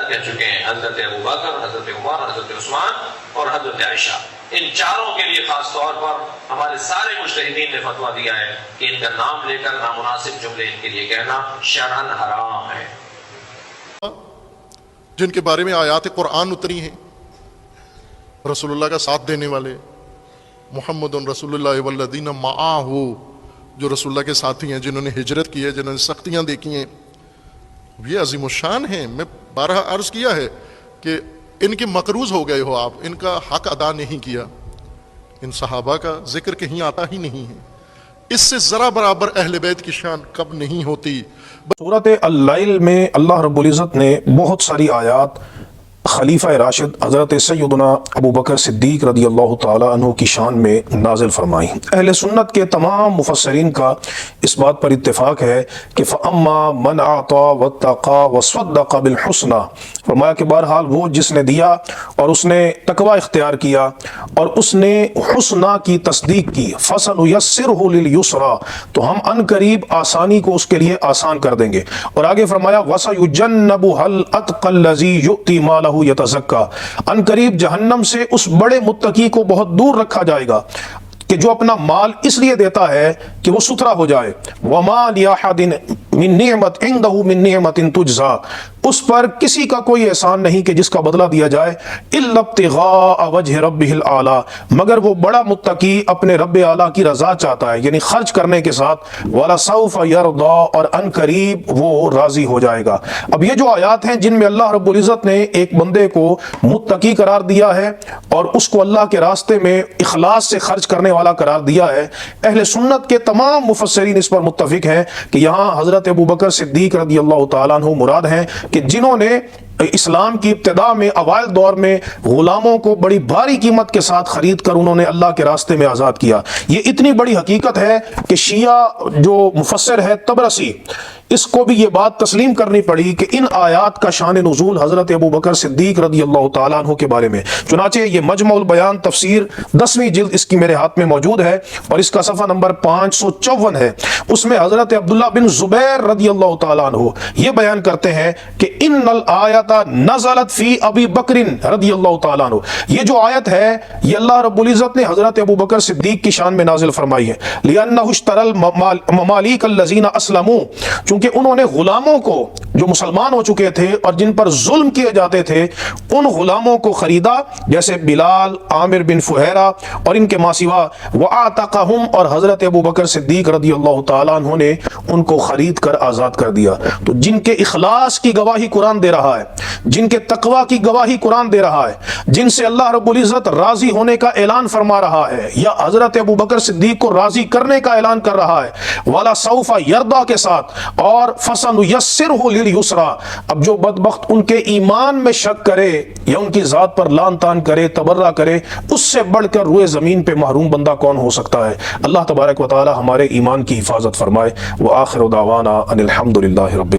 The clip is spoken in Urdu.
کہہ چکے ہیں، حضرت ابوبکر، حضرت عمر، حضرت عثمان اور حضرت عائشہ۔ ان چاروں کے لیے خاص طور پر ہمارے سارے مجتہدین نے فتویٰ دیا ہے کہ ان کا نام لے کر نامناسب جملے ان کے لیے کہنا شرعاً حرام ہے۔ جن کے بارے میں آیات قرآن اتری ہیں، رسول اللہ کا ساتھ دینے والے، محمد رسول اللہ والذین معاہ، جو رسول اللہ کے ساتھی ہیں، جنہوں نے ہجرت کی ہے، جنہوں نے سختیاں دیکھی ہیں، یہ عظیم الشان ہیں۔ میں بارہا عرض کیا ہے کہ ان کے مقروض ہو گئے ہو آپ، ان کا حق ادا نہیں کیا۔ ان صحابہ کا ذکر کہیں آتا ہی نہیں ہے۔ اس سے ذرا برابر اہل بیت کی شان کب نہیں ہوتی۔ سورۃ اللیل میں اللہ رب العزت نے بہت ساری آیات خلیفہ راشد حضرت سیدنا ابو بکر صدیق رضی اللہ تعالی عنہ کی شان میں نازل فرمائی۔ اہل سنت کے تمام مفسرین کا اس بات پر اتفاق ہے کہ فَأَمَّا مَنْ أَعْطَى وَاتَّقَى وَصَدَّقَ بِالْحُسْنَى، فرمایا کہ بہرحال وہ جس نے دیا اور اس نے تقوی اختیار کیا اور اس نے حسنہ کی تصدیق کی، فَسَنُيَسِّرْهُ لِلْيُسْرَى، تو ہم ان قریب آسانی کو اس کے لیے آسان کر دیں گے۔ اور آگے فرمایا وَسَيُجَنَّبُهَا الْأَتْقَى الَّذِي يُؤْتِي مَالَهُ يتزکا، ان قریب جہنم سے اس بڑے متقی کو بہت دور رکھا جائے گا کہ جو اپنا مال اس لیے دیتا ہے کہ وہ ستھرا ہو جائے۔ وَمَا لِأَحَدٍ مِّن نِعْمَةٍ عِندَهُ مِن نِعْمَةٍ تُجْزَىٰ، اس پر کسی کا کوئی احسان نہیں کہ جس کا بدلہ دیا جائے، إِلَّا ابْتِغَاءَ وَجْهِ رَبِّهِ الْأَعْلَىٰ، مگر وہ بڑا متقی اپنے رب اعلیٰ کی رضا چاہتا ہے، یعنی خرچ کرنے کے ساتھ، وَلَسَوْفَ يَرْضَىٰ، اور ان قریب وہ راضی ہو جائے گا۔ اب یہ جو آیات ہیں جن میں اللہ رب العزت نے ایک بندے کو متقی قرار دیا ہے اور اس کو اللہ کے راستے میں اخلاص سے خرچ کرنے والا قرار دیا ہے، اہل سنت کے تمام مفسرین اس پر متفق ہیں کہ یہاں حضرت ابوبکر صدیق رضی اللہ تعالیٰ عنہ مراد ہیں کہ جنہوں نے اسلام کی ابتدا میں اوائل دور میں غلاموں کو بڑی بھاری قیمت کے ساتھ خرید کر انہوں نے اللہ کے راستے میں آزاد کیا۔ یہ اتنی بڑی حقیقت ہے کہ شیعہ جو مفسر ہے طبرسی، اس کو بھی یہ بات تسلیم کرنی پڑی کہ ان آیات کا شان نزول حضرت ابوبکر صدیق رضی اللہ تعالیٰ عنہ کے بارے میں۔ چنانچہ یہ مجمع البیان تفسیر 10ویں جلد اس کی میرے ہاتھ میں موجود ہے اور اس کا صفحہ نمبر 554 ہے۔ اس میں حضرت عبداللہ بن زبیر رضی اللہ تعالیٰ عنہ یہ بیان کرتے ہیں کہ ان الآیت نزلت فی ابی بکر رضی اللہ تعالیٰ عنہ، یہ جو آیت ہے یہ اللہ رب العزت نے حضرت ابوبکر صدیق کی شان میں نازل فرمائی ہے۔ لِأَنَّهُ اشْتَرَى الْمَمَالِيكَ الَّذِينَ أَسْلَمُوا، چونکہ انہوں نے غلاموں کو جو مسلمان ہو چکے تھے اور جن پر ظلم کیے جاتے تھے ان غلاموں کو خریدا، جیسے بلال، عامر بن فہیرہ اور ان کے ماسوا، وَأَعْتَقَهُمْ، اور حضرت ابوبکر صدیق رضی اللہ تعالیٰ عنہ نے ان کو خرید کر آزاد کر دیا۔ تو جن کے اخلاص کی گواہی قرآن دے رہا ہے، جن کے تقوی کی گواہی قرآن دے رہا ہے، جن سے اللہ رب العزت راضی ہونے کا اعلان فرما رہا ہے یا حضرت ابوبکر صدیق کو راضی کرنے کا اعلان کر رہا ہے، والا سوف یردا کے ساتھ، اور فَسَنُيَسِّرْهُ لِلْيُسْرَىٰ، اب جو بدبخت ان کے ایمان میں شک کرے یا ان کی ذات پر لان تان کرے، تبرہ کرے، اس سے بڑھ کر روئے زمین پہ محروم بندہ کون ہو سکتا ہے۔ اللہ تبارک و تعالی ہمارے ایمان کی حفاظت فرمائے۔ وآخر دعوانا ان الحمد للہ رب